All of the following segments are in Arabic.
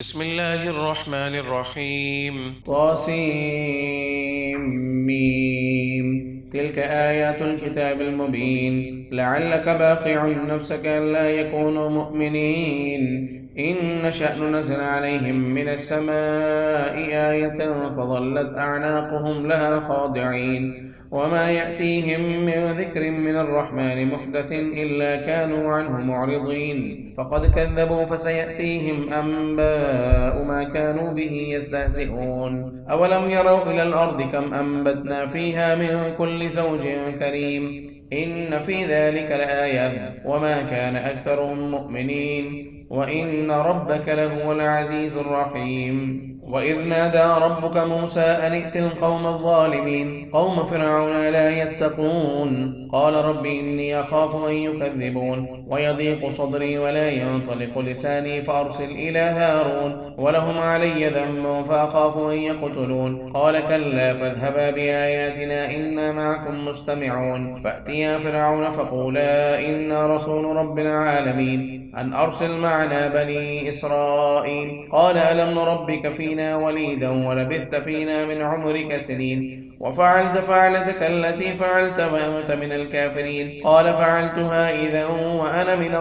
بسم الله الرحمن الرحيم طاسيم. تلك آيات الكتاب المبين لعلك باخع نفسك ألا يكونوا مؤمنين إن نشأ ننزل عليهم من السماء آية فظلت أعناقهم لها خاضعين وما يأتيهم من ذكر من الرحمن محدث إلا كانوا عنه معرضين فقد كذبوا فسيأتيهم أنباء ما كانوا به يستهزئون أولم يروا إلى الأرض كم أنبتنا فيها من كل زوج كريم إن في ذلك لآية وما كان أكثرهم مؤمنين وإن ربك لهو العزيز الرحيم وإذ نادى ربك موسى أن ائت القوم الظالمين قوم فرعون لا يتقون قال رب إني أخاف أن يكذبون ويضيق صدري ولا ينطلق لساني فأرسل إلى هارون ولهم علي ذنب فأخاف أن يقتلون قال كلا فاذهبا بآياتنا إنا معكم مستمعون فأتيا فرعون فقولا إنا رسول رب العالمين أن أرسل معنا بني إسرائيل قال ألم نربك فينا وليدا ولبثت فينا من عمرك سنين وفعلت فعلتك التي فعلت وأنت من الكافرين قال فعلتها إذا وأنا من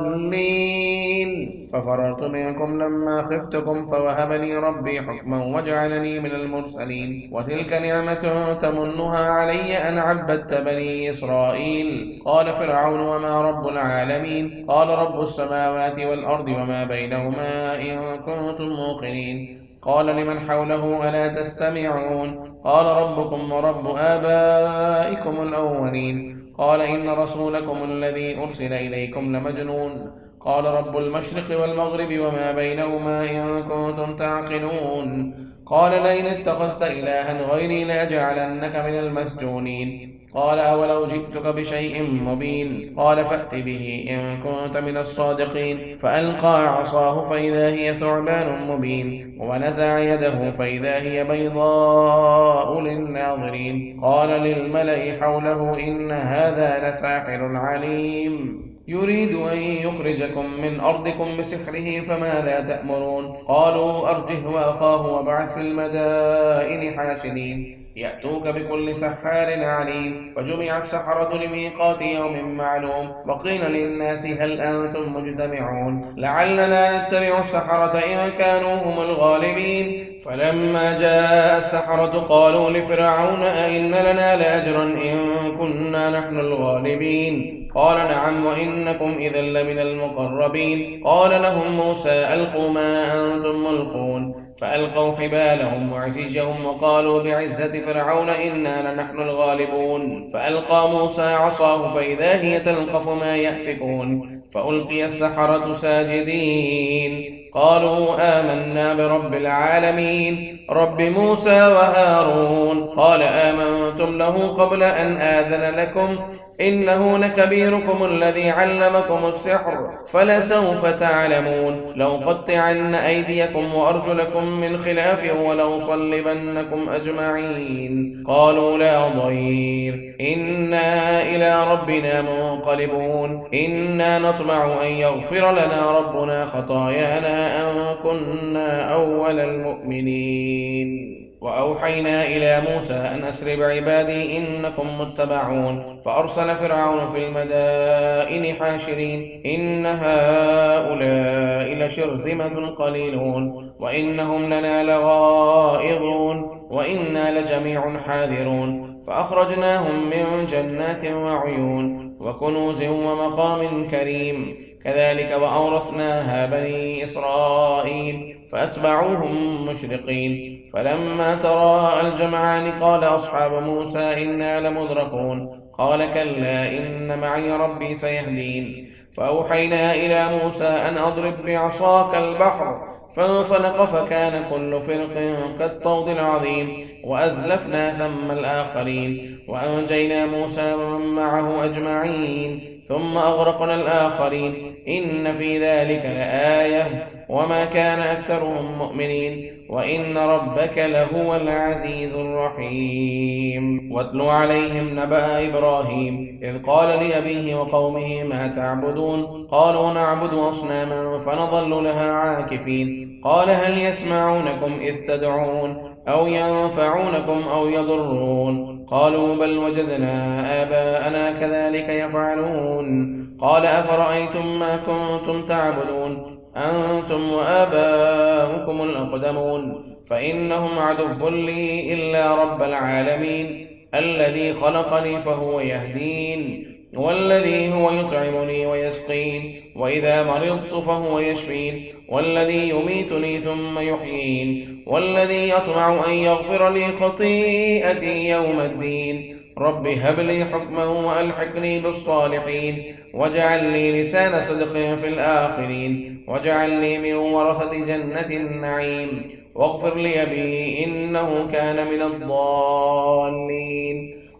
الضالين ففررت منكم لما خفتكم فوهب لي ربي حكما وجعلني من المرسلين وتلك نعمة تمنها علي أن عبدت بني إسرائيل قال فرعون وما رب العالمين قال رب السماوات والأرض وما بينهما إن كنتم موقنين قال لمن حوله ألا تستمعون قال ربكم ورب آبائكم الأولين قال إن رسولكم الذي أرسل إليكم لمجنون قال رب المشرق والمغرب وما بينهما إن كنتم تعقلون قال لئن اتخذت إلها غيري لأجعلنك من المسجونين قال أولو جئتك بشيء مبين قال فأت به إن كنت من الصادقين فألقى عصاه فإذا هي ثعبان مبين ونزع يده فإذا هي بيضاء للناظرين قال للملأ حوله إن هذا لساحر عليم يريد أن يخرجكم من أرضكم بسحره فماذا تأمرون قالوا أرجه وأخاه وابعث في المدائن حاشرين يأتوك بكل سحار عليم فجمع السحرة لميقات يوم معلوم وقيل للناس هل أنتم مجتمعون لعلنا نتبع السحرة إن كانوا هم الغالبين فلما جاء السحرة قالوا لفرعون أئن لنا لأجرا إن كنا نحن الغالبين قال نعم وإنكم إذا لمن المقربين قال لهم موسى ألقوا ما أنتم ملقون فألقوا حبالهم وعصيهم وقالوا بعزة فرعون إنا لنحن الغالبون فألقى موسى عصاه فإذا هي تلقف ما يأفكون فألقي السحرة ساجدين قالوا آمنا برب العالمين رب موسى وهارون قال آمنتم له قبل أن آذن لكم إنه لكبيركم الذي علمكم السحر فلسوف تعلمون لأقطعن أيديكم وأرجلكم من خلاف ولأصلبنكم أجمعين قالوا لا ضير إنا إلى ربنا منقلبون إنا نطمع أن يغفر لنا ربنا خطايانا أن كنا أول المؤمنين وأوحينا إلى موسى أن أسر بعبادي إنكم متبعون فأرسل فرعون في المدائن حاشرين إن هؤلاء لشرذمة قليلون وإنهم لنا لغائظون وإنا لجميع حاذرون فأخرجناهم من جنات وعيون وكنوز ومقام كريم كذلك وأورثناها بني إسرائيل فأتبعوهم مشرقين فلما تراءى الجمعان قال أصحاب موسى إنا لمدركون قال كلا إن معي ربي سيهدين فأوحينا إلى موسى أن أضرب بعصاك البحر فانفلق فكان كل فرق كالطود العظيم وأزلفنا ثم الآخرين وأنجينا موسى ومن معه أجمعين ثم أغرقنا الآخرين إن في ذلك لآية وما كان أكثرهم مؤمنين وإن ربك لهو العزيز الرحيم. واتل عليهم نبأ إبراهيم إذ قال لأبيه وقومه ما تعبدون قالوا نعبد أصناما فنظل لها عاكفين قال هل يسمعونكم إذ تدعون أو ينفعونكم أو يضرون قالوا بل وجدنا آباءنا كذلك يفعلون قال أفرأيتم ما كنتم تعبدون أنتم وآباؤكم الأقدمون فإنهم عدو لي إلا رب العالمين الذي خلقني فهو يهدين والذي هو يطعمني ويسقين وإذا مرضت فهو يشفين والذي يميتني ثم يحيين والذي يطمع أن يغفر لي خطيئتي يوم الدين رب هب لي حكما وألحقني بالصالحين واجعل لي لسان صدق في الآخرين واجعل لي من ورثة جنة النعيم واغفر لي أبي إنه كان من الضالين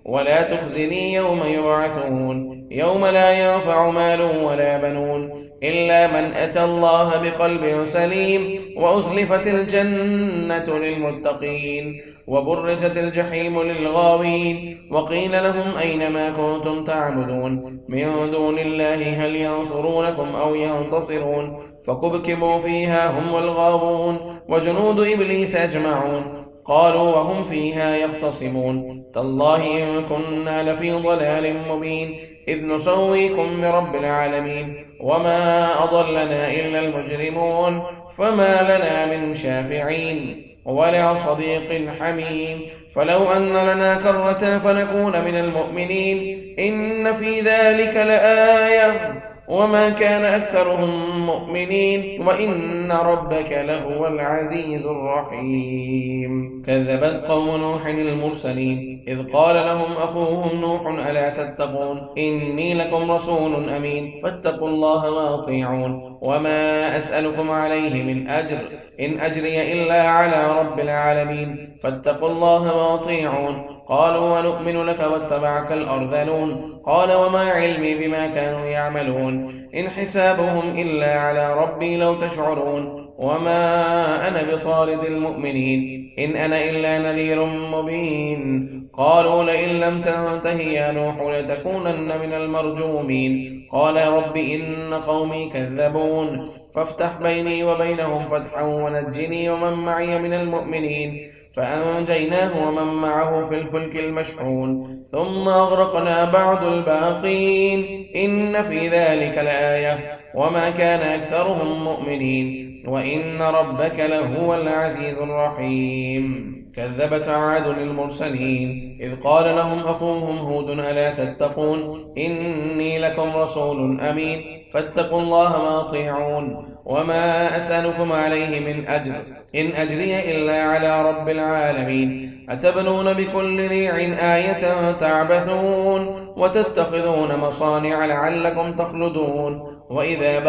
ولا تخزني يوم يبعثون يوم لا ينفع مال ولا بنون إلا من أتى الله بقلب سليم وأزلفت الجنة للمتقين وبرزت الجحيم للغاوين وقيل لهم أين ما كنتم تعبدون من دون الله هل ينصرونكم أو ينتصرون فكبكبوا فيها هم والغاوون وجنود إبليس أجمعون قالوا وهم فيها يختصمون تالله إن كنا لفي ضلال مبين إذ نسويكم برب العالمين وما أضلنا إلا المجرمون فما لنا من شافعين ولا صديق حميم فلو أن لنا كرة فنكون من المؤمنين إن في ذلك لآية وما كان أكثرهم مؤمنين وإن ربك لهو العزيز الرحيم. كذبت قوم نوح المرسلين إذ قال لهم أخوهم نوح ألا تتقون إني لكم رسول أمين فاتقوا الله وأطيعون وما أسألكم عليه من أجر إن أجري إلا على رب العالمين فاتقوا الله وأطيعون قالوا ونؤمن لك واتبعك الأرذلون قال وما علمي بما كانوا يعملون إن حسابهم إلا على ربي لو تشعرون وما أنا بطارد المؤمنين إن أنا إلا نذير مبين قالوا لئن لم تنته يا نوح لتكونن من المرجومين قال رب إن قومي كذبون فافتح بيني وبينهم فتحا ونجني ومن معي من المؤمنين فأنجيناه ومن معه في الفلك المشحون ثم أغرقنا بعد الباقين إن في ذلك لآية وما كان أكثرهم مؤمنين وإن ربك لهو العزيز الرحيم. كذبت عاد المرسلين إذ قال لهم أخوهم هود ألا تتقون إني لكم رسول أمين فاتقوا الله وأطيعون وما أسألكم عليه من أجر إن أجري إلا على رب العالمين أتبنون بكل ريع آية تعبثون وتتخذون مصانع لعلكم تخلدون وإذا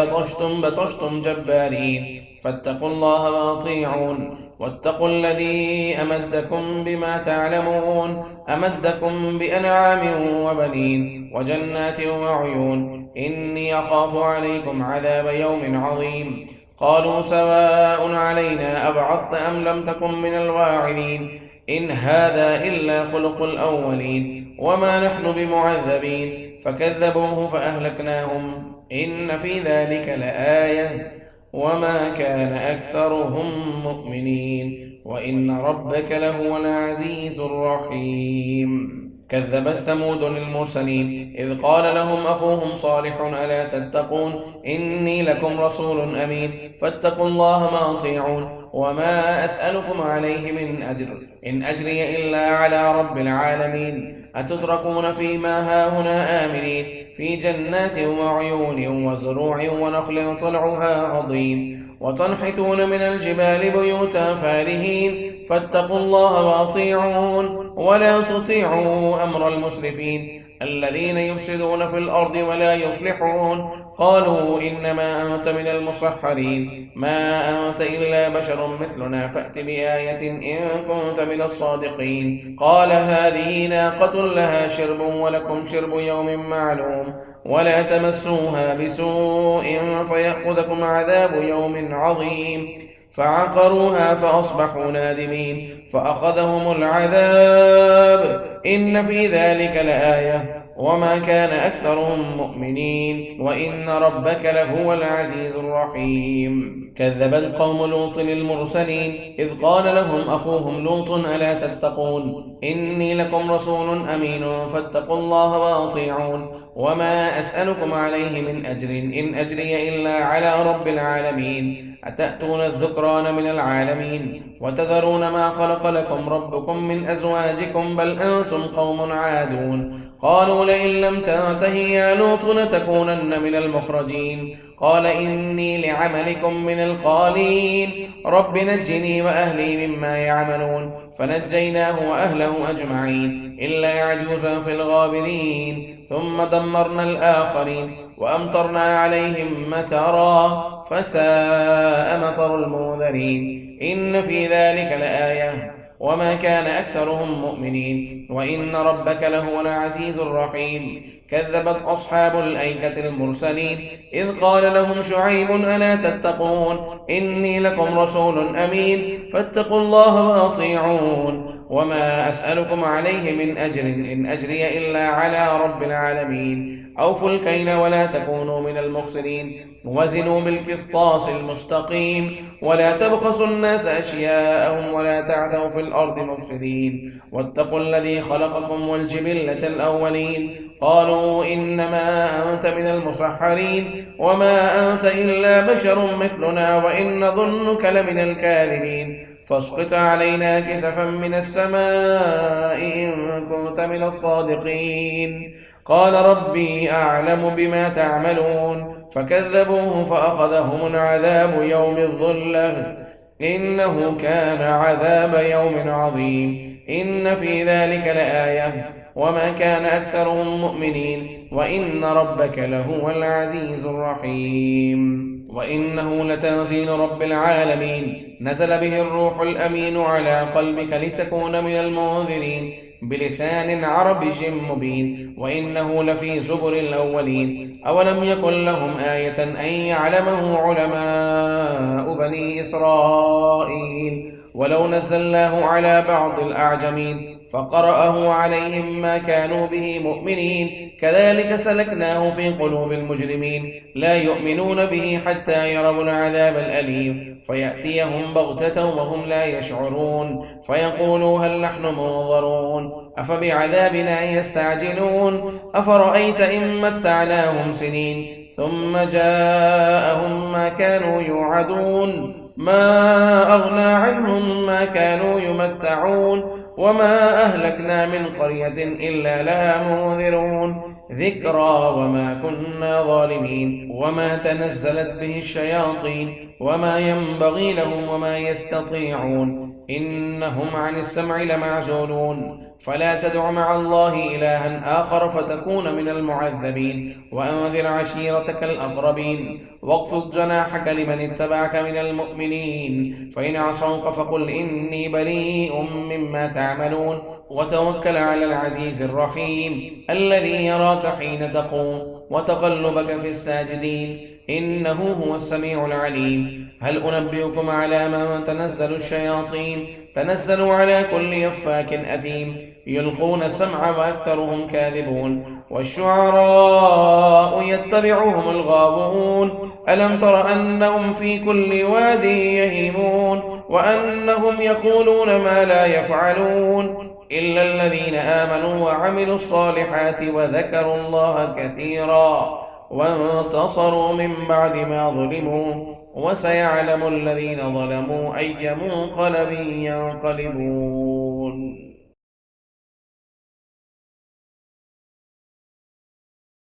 بطشتم جبارين فاتقوا الله وأطيعون واتقوا الذي أمدكم بما تعلمون أمدكم بأنعام وبنين وجنات وعيون إني أخاف عليكم عذاب يوم عظيم قالوا سواء علينا أبعثت أم لم تكن من الواعظين إن هذا إلا خلق الأولين وما نحن بمعذبين فكذبوه فأهلكناهم إن في ذلك لآية وما كان أكثرهم مؤمنين وإن ربك لهو العزيز الرحيم. كذبت ثمود المرسلين إذ قال لهم أخوهم صالح ألا تتقون إني لكم رسول أمين فاتقوا الله وأطيعون وما أسألكم عليه من أجر إن أجري إلا على رب العالمين أتتركون فيما هاهنا آمنين في جنات وعيون وزروع ونخل طلعها عظيم وتنحتون من الجبال بيوتا فارهين فاتقوا الله وأطيعون ولا تطيعوا أمر المسرفين الذين يفسدون في الأرض ولا يصلحون. قالوا إنما أنت من المسحرين، ما أنت إلا بشر مثلنا فأت بآية إن كنت من الصادقين. قال هذه ناقة لها شرب ولكم شرب يوم معلوم ولا تمسوها بسوء فيأخذكم عذاب يوم عظيم. فعقروها فأصبحوا نادمين فأخذهم العذاب إن في ذلك لآية وما كان أكثرهم مؤمنين وإن ربك لهو العزيز الرحيم. كذبت قوم لوط المرسلين إذ قال لهم أخوهم لوط ألا تتقون إني لكم رسول أمين فاتقوا الله وأطيعون وما أسألكم عليه من أجر إن أجري إلا على رب العالمين. أتأتون الذكران من العالمين وتذرون ما خلق لكم ربكم من أزواجكم بل أنتم قوم عادون. قالوا لئن لم تنته يا لوط لتكونن من المخرجين. قال إني لعملكم من القالين رب نجني وأهلي مما يعملون. فنجيناه وأهله أجمعين إلا عجوزا في الغابرين ثم دمرنا الآخرين وأمطرنا عليهم مطرا فساء مطر المنذرين. إن في ذلك لآية وما كان أكثرهم مؤمنين وإن ربك لهو العزيز الرحيم. كذبت أصحاب الأيكة المرسلين إذ قال لهم شعيب ألا تتقون إني لكم رسول أمين فاتقوا الله وأطيعون وما أسألكم عليه من أجر إن أجري إلا على رب العالمين. أوفوا الكيل ولا تكونوا من المخسرين وزنوا بالقسطاس المستقيم ولا تبخسوا الناس أشياءهم ولا تعثوا في الأرض مفسدين واتقوا الذي خلقكم والجبلة الأولين. قالوا إنما أنت من المسحرين وما أنت إلا بشر مثلنا وإن نظنك لمن الكاذبين فاسقط علينا كسفا من السماء إن كنت من الصادقين. قال ربي أعلم بما تعملون فكذبوه فأخذهم العذاب يوم الظلة إنه كان عذاب يوم عظيم. إن في ذلك لآية وما كان أكثرهم مؤمنين وإن ربك لهو العزيز الرحيم. وإنه لتنزيل رب العالمين نزل به الروح الأمين على قلبك لتكون من المنذرين بلسان عربي مبين وإنه لفي زبر الأولين. أولم يكن لهم آية أن يعلمه علماء بني إسرائيل ولو نزلناه على بعض الأعجمين فقرأه عليهم ما كانوا به مؤمنين كذلك سلكناه في قلوب المجرمين لا يؤمنون به حتى يروا العذاب الأليم فيأتيهم بغتة وهم لا يشعرون فيقولوا هل نحن منظرون أفبعذابنا يستعجلون أفرأيت إن متعناهم سنين ثم جاءهم ما كانوا يوعدون ما أغنى عنهم ما كانوا يمتعون وما أهلكنا من قرية إلا لها منذرون ذكرى وما كنا ظالمين. وما تنزلت به الشياطين وما ينبغي لهم وما يستطيعون إنهم عن السمع لمعزولون. فلا تدع مع الله إلها آخر فتكون من المعذبين وأنذر عشيرتك الأقربين واخفض جناحك لمن اتبعك من المؤمنين فإن عصوك فقل إني بريء مما تعملون وتوكل على العزيز الرحيم الذي يراك حين تقوم وتقلبك في الساجدين إنه هو السميع العليم. هل أنبئكم على من تنزل الشياطين تنزل على كل يفاك أثيم يلقون السمع وأكثرهم كاذبون والشعراء يتبعهم الغاوون ألم تر أنهم في كل واد يهيمون وأنهم يقولون ما لا يفعلون إلا الذين آمنوا وعملوا الصالحات وذكروا الله كثيرا وانتصروا من بعد ما ظلموا وسيعلم الذين ظلموا أي منقلب ينقلبون.